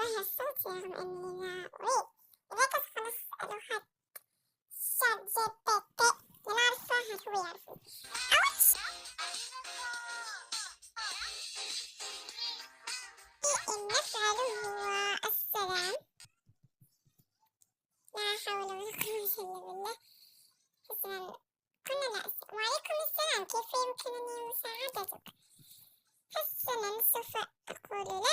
أكره الصوت رغم إني لا أريد. إذا خلص أسأله شات جي بي تي، لا أعرفه هل هو يعرفني. أول شيء نفعله هو السلام. لا حول ولا قوة إلا بالله. حسنا كنا نأس، وعليكم السلام، كيف يمكنني مساعدتك؟ حسنا سوف أقول له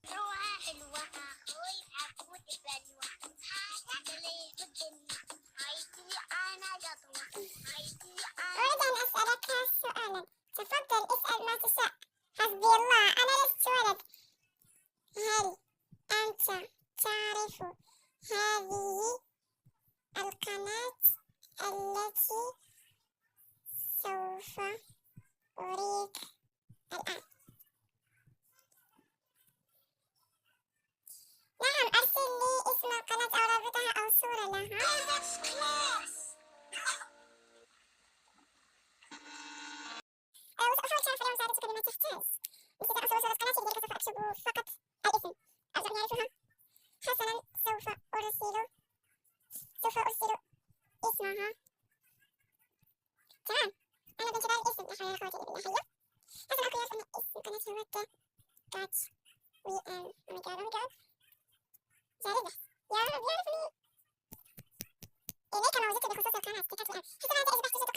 روحة حلوة أخوي أبوي بلوة دليل بالدنيا هايتي أنا قطوة هايتي أريد أن أسألك سؤالا، تفضل اسأل ما تشاء. حسبي الله، أنا لست ولد. هل أنت تعرف هذه القناة التي سوف أريك الآن؟ نعم، أرسل لي اسم القناة أو رابطها أو صورة لها. وسأحاول شرح لها مساعدتك بما تحتاج. مثل أصور صورة قناتي، لذلك سوف أكتب فقط الاسم. أرجو أن يعرفها. حسنا سوف أرسل اسمها. تمام، أنا بانتظار الاسم. لا حول ولا قوة إلا بالله. حسنا أكو يعرف أن اسم قناتي هو كاتش وي أم أوميجاد. جاري بحث. يا رب يعرفني. إليك ما وجدت بخصوص القناة كتبت الآن. حسنا أنت إذا بحثت